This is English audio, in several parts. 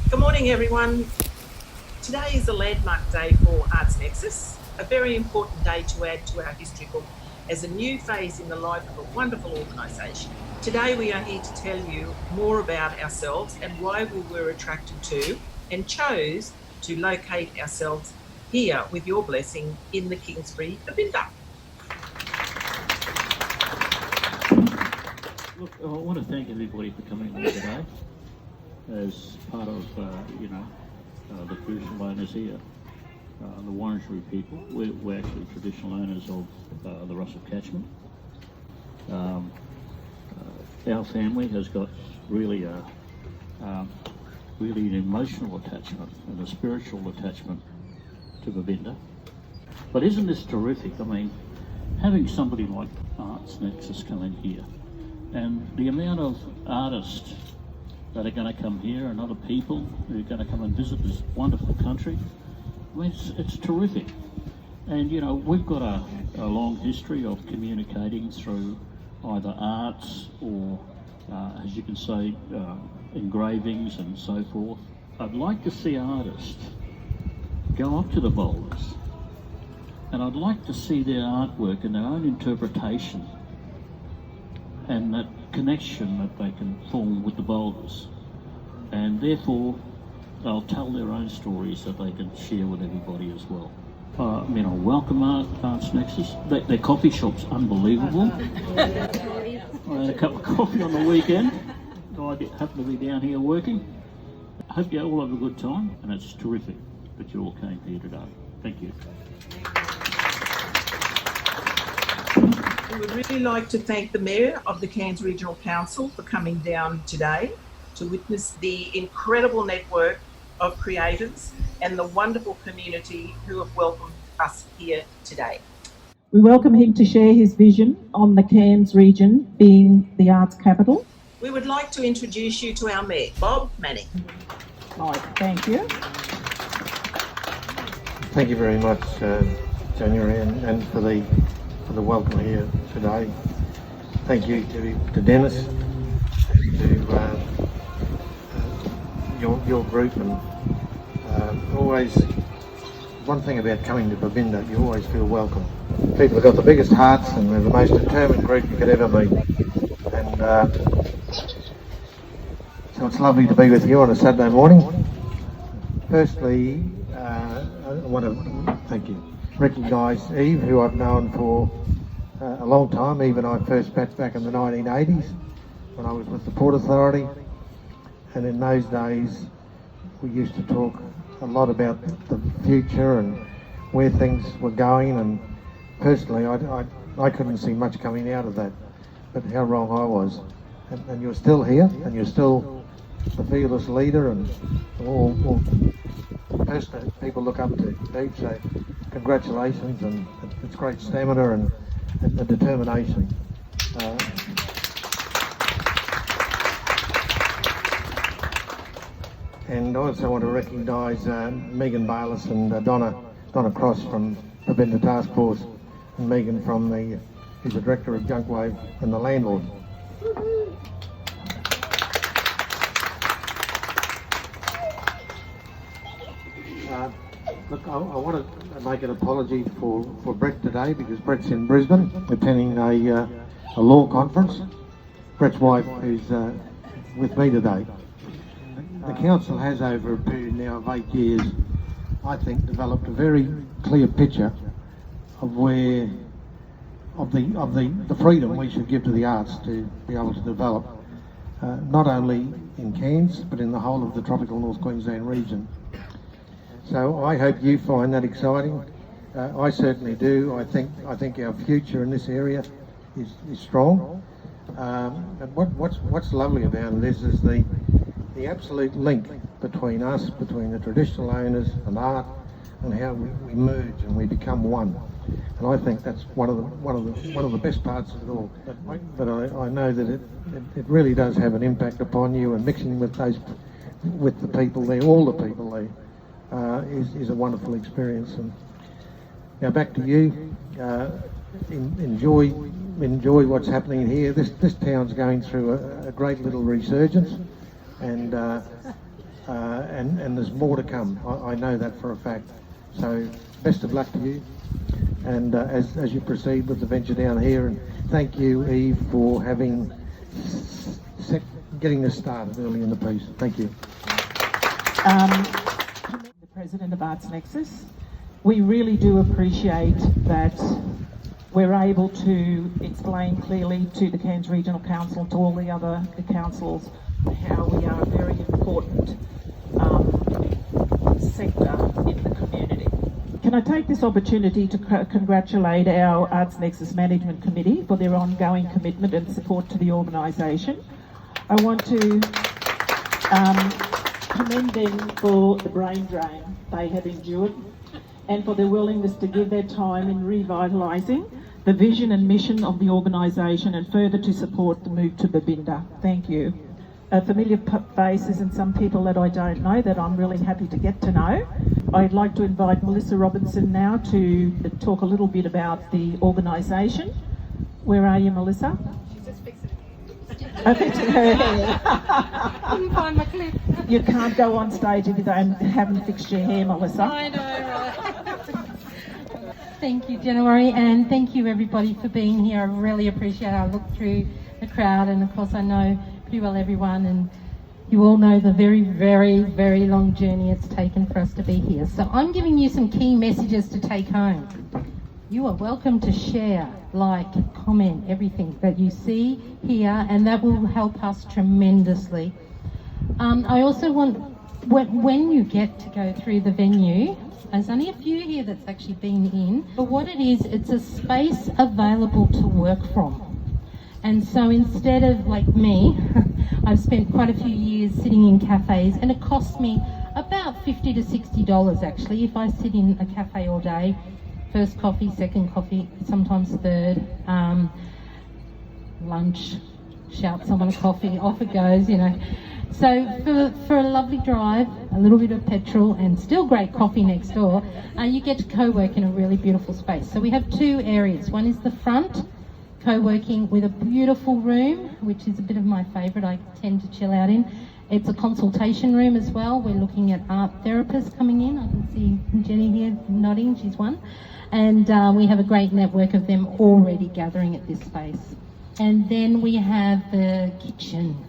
Good morning, everyone. Today is a landmark day for Arts Nexus, a very important day to add to our history book as a new phase in the life of a wonderful organisation. Today we are here to tell you more about ourselves and why we were attracted to and chose to locate ourselves here with your blessing in the Kingsbury Babinda. Look, I want to thank everybody for coming here today as part of, the traditional owners here, the Warrensbury people. We're actually traditional owners of the Russell catchment. Our family has got really an emotional attachment and a spiritual attachment to Babinda. But isn't this terrific? I mean, having somebody like Arts Nexus come in here, and the amount of artists that are going to come here and other people who are going to come and visit this wonderful country, I mean, it's terrific. And, you know, we've got a long history of communicating through either arts or, as you can say, engravings and so forth. I'd like to see artists go up to the boulders, and I'd like to see their artwork and their own interpretation and that connection that they can form with the boulders, and therefore they'll tell their own stories that they can share with everybody as well. I welcome Arts Nexus. Their coffee shop's unbelievable. I had a cup of coffee on the weekend. I happen to be down here working. I hope you all have a good time, and it's terrific that you all came here today. Thank you. We would really like to thank the Mayor of the Cairns Regional Council for coming down today to witness the incredible network of creators and the wonderful community who have welcomed us here today. We welcome him to share his vision on the Cairns region being the arts capital. We would like to introduce you to our Mayor, Bob Manning. Right, thank you. Thank you very much, January, and for the welcome here today. Thank you to Dennis, to your group, and always, one thing about coming to Babinda, you always feel welcome. People have got the biggest hearts and they're the most determined group you could ever meet. And so it's lovely to be with you on a Saturday morning. Firstly, I want to recognise Eve, who I've known for a long time. Eve and I first met back in the 1980s when I was with the Port Authority, and in those days we used to talk a lot about the future and where things were going, and personally I couldn't see much coming out of that, but how wrong I was. And you're still here, and you're still the fearless leader, and all person people look up to. Eve, so congratulations, and it's great stamina and determination. And I also want to recognise Megan Bayliss and Donna Cross from Babinda Task Force, and Megan who's the Director of Junkwave and the landlord. Look, I want to make an apology for Brett today, because Brett's in Brisbane attending a law conference. Brett's wife is with me today. The council has, over a period now of 8 years, I think, developed a very clear picture of the freedom we should give to the arts to be able to develop, not only in Cairns but in the whole of the tropical North Queensland region. So I hope you find that exciting. I certainly do. I think our future in this area is strong. And what's lovely about it is the absolute link between us, between the traditional owners and art, and how we merge and we become one. And I think that's one of the best parts of it all. But I know that it really does have an impact upon you, and mixing with the people there, all the people there, is a wonderful experience. And now back to you. Enjoy what's happening here. This town's going through a great little resurgence, and and there's more to come. I know that for a fact. So best of luck to you, and as you proceed with the venture down here, and thank you, Eve, for getting this started early in the piece. Thank you. The President of Arts Nexus, we really do appreciate that we're able to explain clearly to the Cairns Regional Council, to all the other councils, how we are a very important sector in the community. Can I take this opportunity to congratulate our Arts Nexus Management Committee for their ongoing commitment and support to the organisation. I want to commend them for the brain drain they have endured and for their willingness to give their time in revitalising the vision and mission of the organisation and further to support the move to Babinda. Thank you. Familiar faces and some people that I don't know that I'm really happy to get to know. I'd like to invite Melissa Robinson now to talk a little bit about the organisation. Where are you, Melissa? She's just fixing it. Oh, fixing her hair. Couldn't find my clip. You can't go on stage if you haven't fixed your hair, Melissa. I know, right? Thank you, January, and thank you everybody for being here. I really appreciate it. I looked through the crowd, and of course I know pretty well everyone, and you all know the very, very, very long journey it's taken for us to be here. So I'm giving you some key messages to take home. You are welcome to share, like, comment, everything that you see here, and that will help us tremendously. I also want, when you get to go through the venue, there's only a few here that's actually been in, but what it is, it's a space available to work from. And so instead of, like me, I've spent quite a few years sitting in cafes, and it costs me about $50 to $60 actually if I sit in a cafe all day. First coffee, second coffee, sometimes third. Lunch, shout someone a coffee, off it goes, you know. So for a lovely drive, a little bit of petrol and still great coffee next door, you get to co-work in a really beautiful space. So we have two areas. One is the front, co-working with a beautiful room, which is a bit of my favourite, I tend to chill out in. It's a consultation room as well. We're looking at art therapists coming in. I can see Jenny here nodding, she's one. And we have a great network of them already gathering at this space. And then we have the kitchen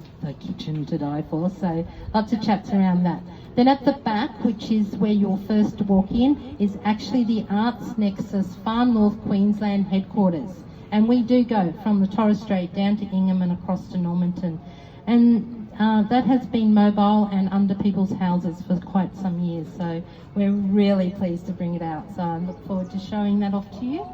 to die for, so lots of chats around that. Then at the back, which is where you'll first walk in, is actually the Arts Nexus Far North Queensland headquarters. And we do go from the Torres Strait down to Ingham and across to Normanton. And that has been mobile and under people's houses for quite some years. So we're really pleased to bring it out. So I look forward to showing that off to you.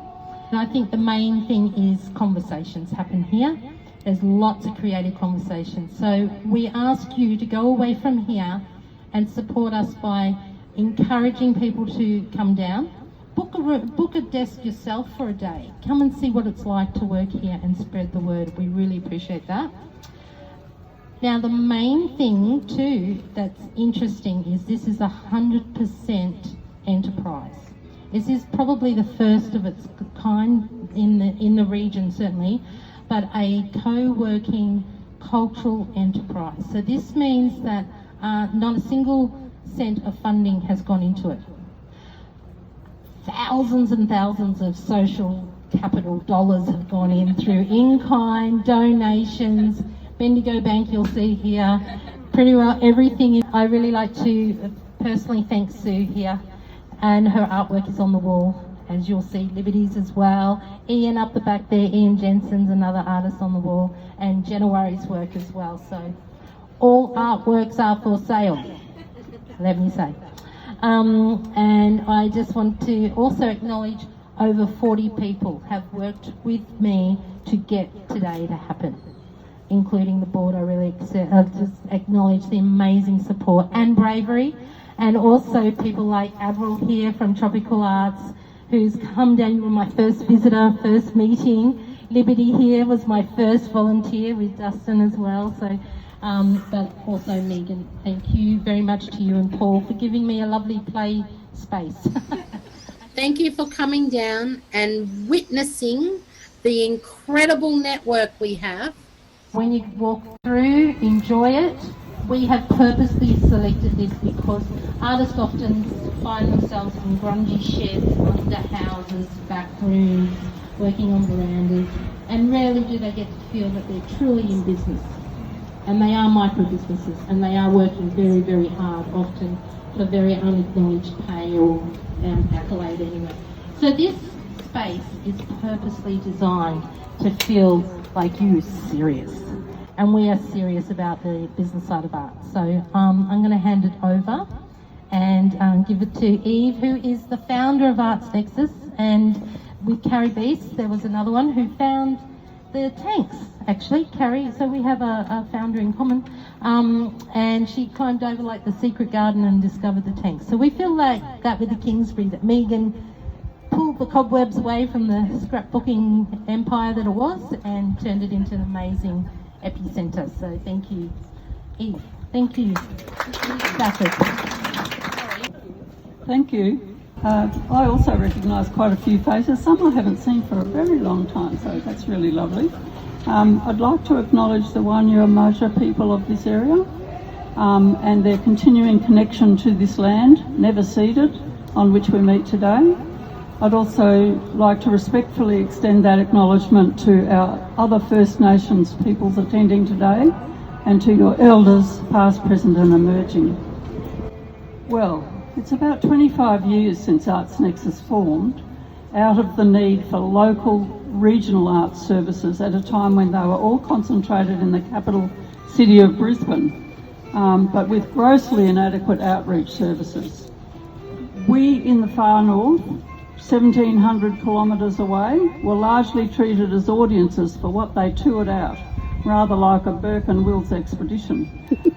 And I think the main thing is conversations happen here. There's lots of creative conversations. So we ask you to go away from here and support us by encouraging people to come down. Book a desk yourself for a day. Come and see what it's like to work here and spread the word. We really appreciate that. Now the main thing too that's interesting is this is 100% enterprise. This is probably the first of its kind in the region certainly, but a co-working cultural enterprise. So this means that not a single cent of funding has gone into it. Thousands and thousands of social capital dollars have gone in through in-kind donations. Bendigo Bank, you'll see here, pretty well everything. I really like to personally thank Sue here, and her artwork is on the wall, as you'll see. Liberty's as well. Ian up the back there, Ian Jensen's another artist on the wall, and January's work as well. So all artworks are for sale, let me say. And I just want to also acknowledge over 40 people have worked with me to get today to happen, including the board. I really just acknowledge the amazing support and bravery, and also people like Avril here from Tropical Arts, who's come down. You were my first visitor, first meeting. Liberty here was my first volunteer with Dustin as well. So. But also Megan, thank you very much to you and Paul for giving me a lovely play space. Thank you for coming down and witnessing the incredible network we have. When you walk through, enjoy it, we have purposely selected this because artists often find themselves in grungy sheds, under houses, back rooms, working on verandas, and rarely do they get to feel that they're truly in business. And they are micro businesses, and they are working very, very hard, often for very unacknowledged pay or accolade anyway. So this space is purposely designed to feel like you're serious. And we are serious about the business side of art. So I'm going to hand it over and give it to Eve, who is the founder of Arts Nexus. And with Carrie Beast, there was another one who found the tanks, actually, Carrie. So we have a founder in common. And she climbed over like the secret garden and discovered the tanks. So we feel like that with the Kingsbury, that Megan pulled the cobwebs away from the scrapbooking empire that it was and turned it into an amazing epicenter. So thank you, Eve. Thank you, Stafford. Thank you. I also recognise quite a few faces. Some I haven't seen for a very long time, so that's really lovely. I'd like to acknowledge the Wanyuamoja people of this area and their continuing connection to this land, never ceded, on which we meet today. I'd also like to respectfully extend that acknowledgement to our other First Nations peoples attending today and to your elders, past, present and emerging. Well, it's about 25 years since Arts Nexus formed, out of the need for local regional arts services at a time when they were all concentrated in the capital city of Brisbane, but with grossly inadequate outreach services. We in the far north, 1,700 kilometres away, were largely treated as audiences for what they toured out, rather like a Burke and Wills expedition,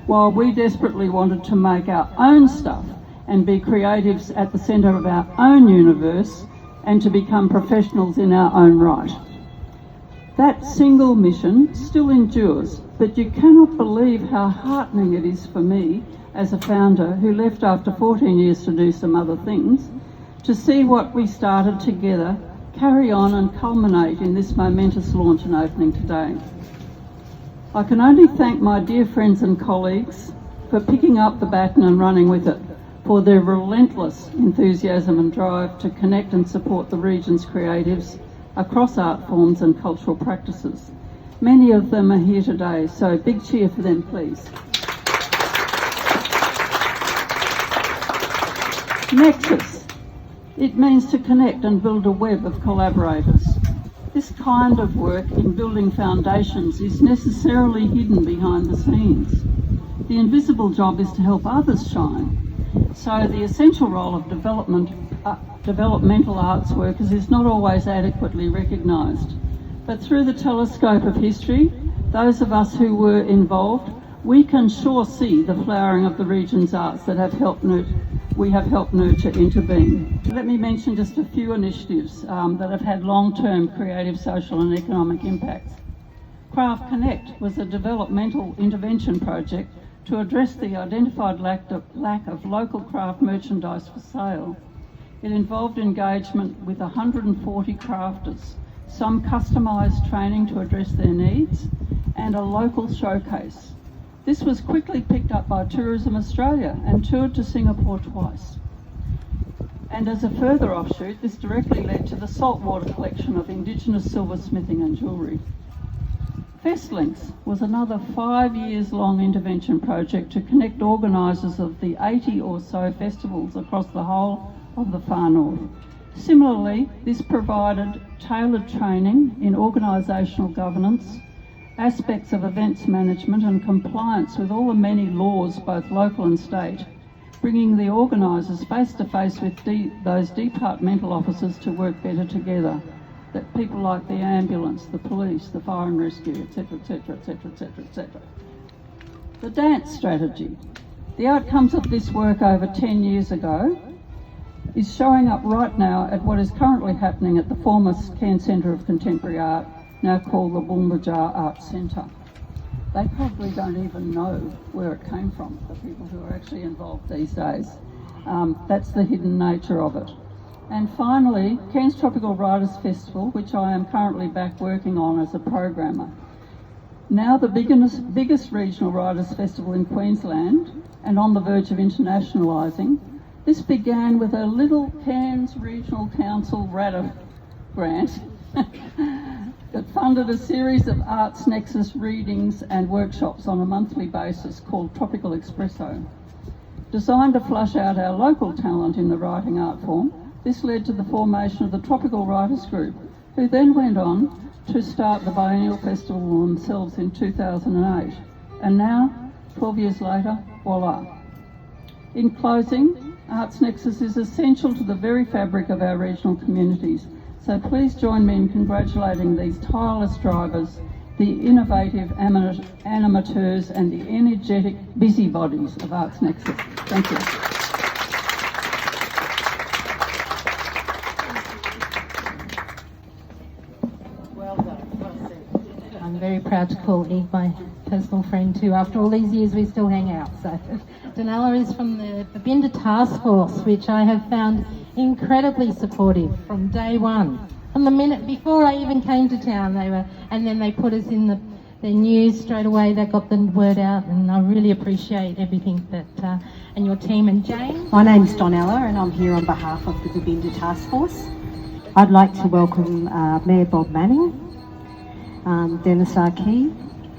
while we desperately wanted to make our own stuff and be creatives at the centre of our own universe and to become professionals in our own right. That single mission still endures, but you cannot believe how heartening it is for me as a founder who left after 14 years to do some other things, to see what we started together carry on and culminate in this momentous launch and opening today. I can only thank my dear friends and colleagues for picking up the baton and running with it, for their relentless enthusiasm and drive to connect and support the region's creatives across art forms and cultural practices. Many of them are here today, so big cheer for them, please. Nexus. It means to connect and build a web of collaborators. This kind of work in building foundations is necessarily hidden behind the scenes. The invisible job is to help others shine. So the essential role of developmental arts workers is not always adequately recognised. But through the telescope of history, those of us who were involved, we can sure see the flowering of the region's arts that we have helped nurture into being. Let me mention just a few initiatives that have had long-term creative, social and economic impacts. Craft Connect was a developmental intervention project to address the identified lack of local craft merchandise for sale. It involved engagement with 140 crafters, some customised training to address their needs, and a local showcase. This was quickly picked up by Tourism Australia and toured to Singapore twice. And as a further offshoot, this directly led to the saltwater collection of Indigenous silversmithing and jewellery. Festlinks was another 5 years long intervention project to connect organisers of the 80 or so festivals across the whole of the far north. Similarly, this provided tailored training in organisational governance, aspects of events management and compliance with all the many laws, both local and state, bringing the organisers face to face with those departmental officers to work better together. That people like the ambulance, the police, the fire and rescue, etc, etc, etc, etc, etc. The dance strategy. The outcomes of this work over 10 years ago is showing up right now at what is currently happening at the former Cairns Centre of Contemporary Art, now called the Boombajar Arts Centre. They probably don't even know where it came from, the people who are actually involved these days. That's the hidden nature of it. And finally, Cairns Tropical Writers Festival, which I am currently back working on as a programmer. Now the biggest regional writers' festival in Queensland, and on the verge of internationalising, this began with a little Cairns Regional Council RADA grant that funded a series of Arts Nexus readings and workshops on a monthly basis called Tropical Espresso. Designed to flush out our local talent in the writing art form, this led to the formation of the Tropical Writers Group, who then went on to start the biennial festival themselves in 2008. And now, 12 years later, voila. In closing, Arts Nexus is essential to the very fabric of our regional communities. So please join me in congratulating these tireless drivers, the innovative animateurs and the energetic busybodies of Arts Nexus. Thank you. I'm very proud to call Eve my personal friend too. After all these years, we still hang out. So, Donella is from the Babinda Task Force, which I have found incredibly supportive from day one. From the minute before I even came to town, they were, and then they put us in the news straight away. That got the word out, and I really appreciate everything that and your team. And Jane, my name's Donella, and I'm here on behalf of the Babinda Task Force. I'd like to welcome Mayor Bob Manning, Dennis Arkey,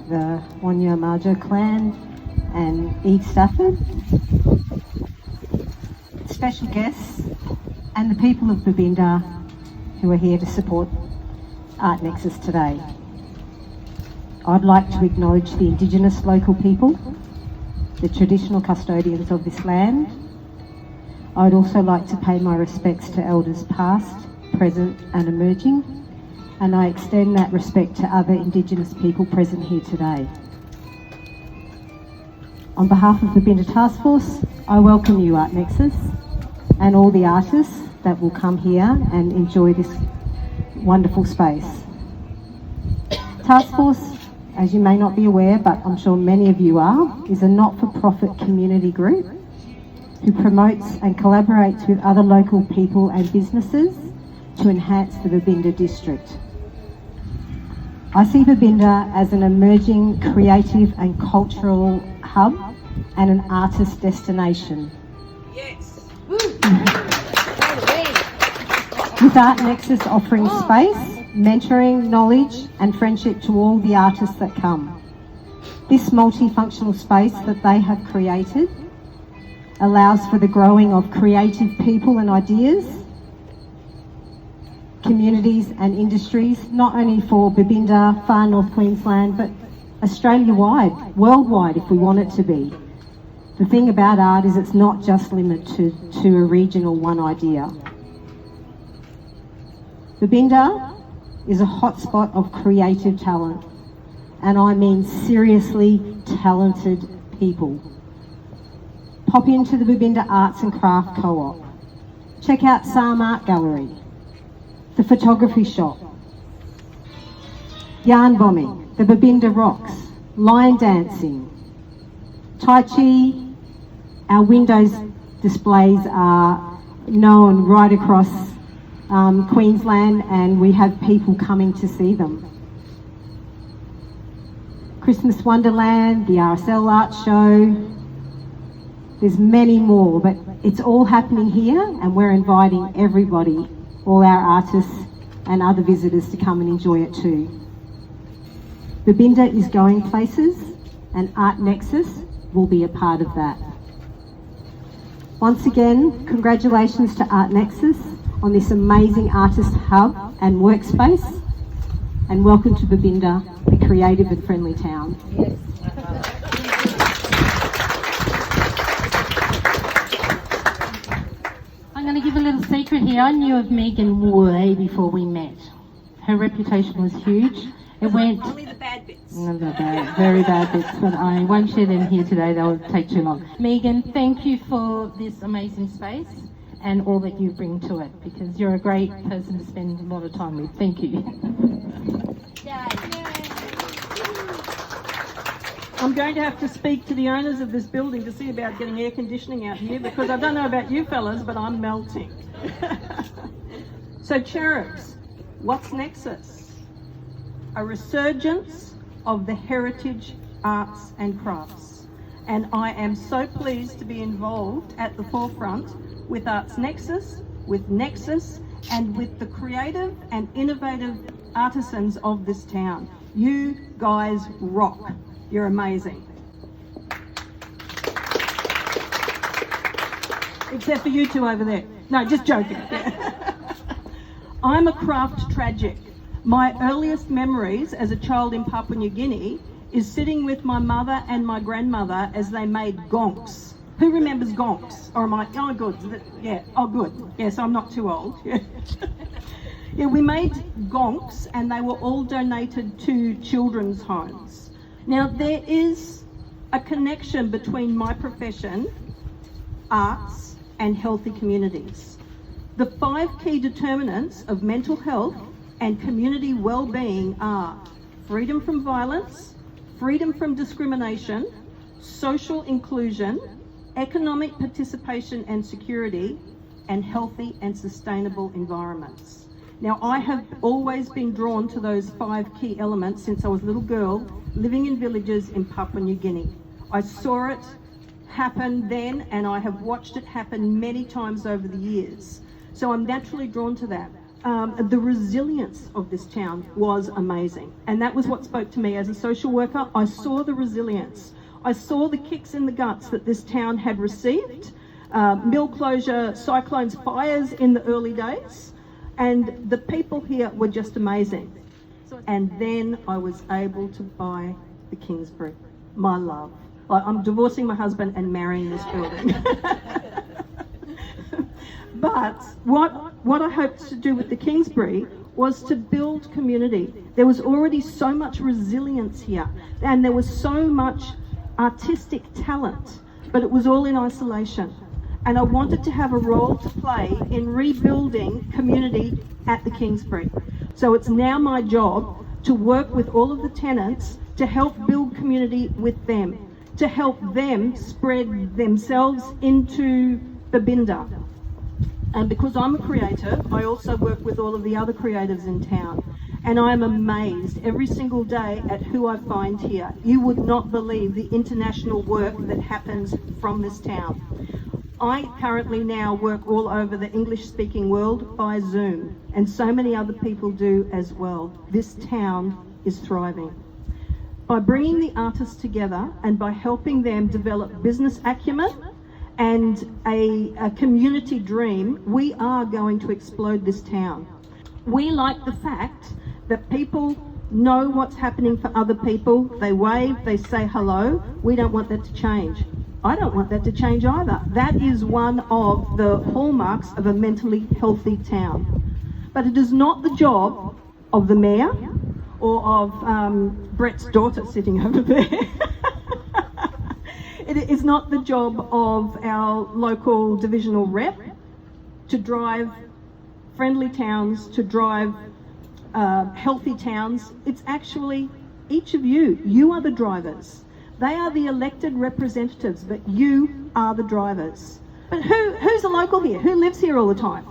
the Wanya Marjo clan, and Eve Stafford, special guests, and the people of Babinda who are here to support Art Nexus today. I'd like to acknowledge the Indigenous local people, the traditional custodians of this land. I'd also like to pay my respects to elders past, present and emerging, and I extend that respect to other Indigenous people present here today. On behalf of the Babinda Task Force, I welcome you, Art Nexus, and all the artists that will come here and enjoy this wonderful space. Task Force, as you may not be aware, but I'm sure many of you are, is a not-for-profit community group who promotes and collaborates with other local people and businesses to enhance the Babinda district. I see Babinda as an emerging creative and cultural hub and an artist destination. Yes. With Art Nexus offering space, mentoring, knowledge and friendship to all the artists that come. This multifunctional space that they have created allows for the growing of creative people and ideas, communities and industries, not only for Babinda, far North Queensland, but Australia-wide, worldwide if we want it to be. The thing about art is it's not just limited to a region or one idea. Babinda is a hotspot of creative talent, and I mean seriously talented people. Pop into the Babinda Arts and Craft Co-op. Check out Sam Art Gallery, the photography shop, yarn bombing, the Babinda Rocks, line dancing, Tai Chi. Our windows displays are known right across Queensland, and we have people coming to see them. Christmas Wonderland, the RSL Art Show, there's many more, but it's all happening here, and we're inviting everybody, all our artists and other visitors, to come and enjoy it too. Babinda is going places, and Art Nexus will be a part of that. Once again, congratulations to Art Nexus on this amazing artist hub and workspace, and welcome to Babinda, a creative and friendly town. yes. I'm going to give a little secret here. I knew of Megan way before we met. Her reputation was huge. It went... Only the bad bits. Very bad bits, but I won't share them here today. They'll take too long. Megan, thank you for this amazing space and all that you bring to it, because you're a great person to spend a lot of time with. Thank you. I'm going to have to speak to the owners of this building to see about getting air conditioning out here, because I don't know about you fellas, but I'm melting. So cherubs, what's Nexus? A resurgence of the heritage, arts and crafts. And I am so pleased to be involved at the forefront with Arts Nexus, with Nexus, and with the creative and innovative artisans of this town. You guys rock. You're amazing. Except for you two over there. No, just joking. I'm a craft tragic. My earliest memories as a child in Papua New Guinea is sitting with my mother and my grandmother as they made gonks. Who remembers gonks? Or am I, oh good, yeah, oh good. Yes, I'm not too old. Yeah, we made gonks and they were all donated to children's homes. Now there is a connection between my profession, arts, and healthy communities. The 5 key determinants of mental health and community well-being are freedom from violence, freedom from discrimination, social inclusion, economic participation and security, and healthy and sustainable environments. Now, I have always been drawn to those 5 key elements since I was a little girl living in villages in Papua New Guinea. I saw it happen then, and I have watched it happen many times over the years. So I'm naturally drawn to that. The resilience of this town was amazing, and that was what spoke to me as a social worker. I saw the resilience. I saw the kicks in the guts that this town had received, mill closure, cyclones, fires in the early days, and the people here were just amazing. And then I was able to buy the Kingsbury, my love. I'm divorcing my husband and marrying this building. But what I hoped to do with the Kingsbury was to build community. There was already so much resilience here, and there was so much artistic talent, but it was all in isolation. And I wanted to have a role to play in rebuilding community at the Kingsbury. So it's now my job to work with all of the tenants to help build community with them, to help them spread themselves into Babinda. And because I'm a creative, I also work with all of the other creatives in town. And I'm amazed every single day at who I find here. You would not believe the international work that happens from this town. I currently now work all over the English-speaking world by Zoom, and so many other people do as well. This town is thriving. By bringing the artists together and by helping them develop business acumen and a community dream, we are going to explode this town. We like the fact that people know what's happening for other people. They wave, they say hello. We don't want that to change. I don't want that to change either. That is one of the hallmarks of a mentally healthy town. But it is not the job of the mayor or of Brett's daughter sitting over there. It is not the job of our local divisional rep to drive friendly towns, to drive healthy towns. It's actually each of you. You are the drivers. They are the elected representatives, but you are the drivers. But who's a local here? Who lives here all the time?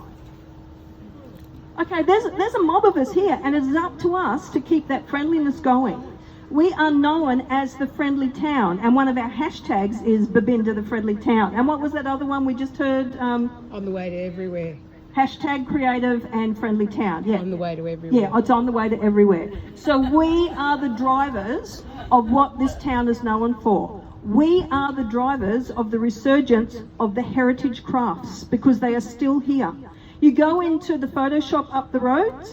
Okay, there's a mob of us here, and it's up to us to keep that friendliness going. We are known as the friendly town, and one of our hashtags is Babinda the friendly town. And what was that other one we just heard? On the way to everywhere. Hashtag creative and friendly town. Yeah. On the way to everywhere. Yeah, it's on the way to everywhere. So we are the drivers of what this town is known for. We are the drivers of the resurgence of the heritage crafts, because they are still here. You go into the photo shop up the road,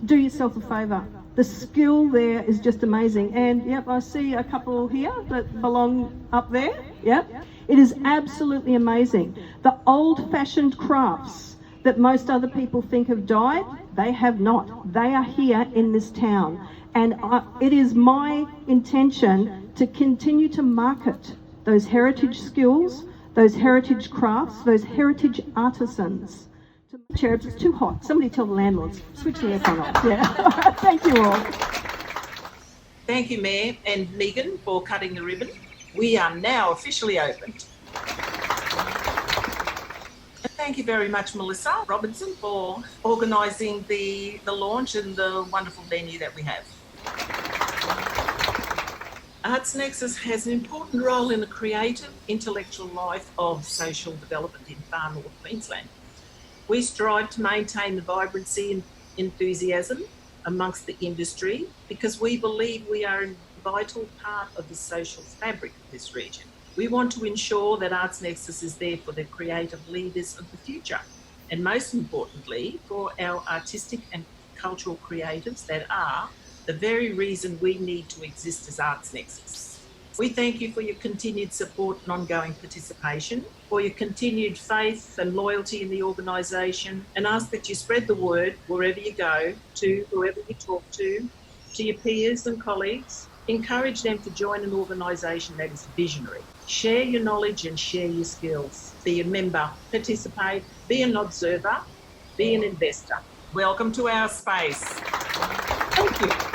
do yourself a favour. The skill there is just amazing. And yep, I see a couple here that belong up there. Yep. It is absolutely amazing. The old-fashioned crafts that most other people think have died, they have not. They are here in this town. And it is my intention to continue to market those heritage skills, those heritage crafts, those heritage artisans. Chair, it's too hot. Somebody tell the landlords, switch the aircon off. Yeah. Thank you all. Thank you, Mayor and Megan, for cutting the ribbon. We are now officially opened. And thank you very much, Melissa Robinson, for organising the launch and the wonderful venue that we have. Arts Nexus has an important role in the creative, intellectual life of social development in far north Queensland. We strive to maintain the vibrancy and enthusiasm amongst the industry because we believe we are a vital part of the social fabric of this region. We want to ensure that Arts Nexus is there for the creative leaders of the future, and most importantly, for our artistic and cultural creatives that are the very reason we need to exist as Arts Nexus. We thank you for your continued support and ongoing participation, for your continued faith and loyalty in the organisation, and ask that you spread the word wherever you go, to whoever you talk to your peers and colleagues. Encourage them to join an organisation that is visionary. Share your knowledge and share your skills. Be a member, participate, be an observer, be an investor. Welcome to our space. Thank you.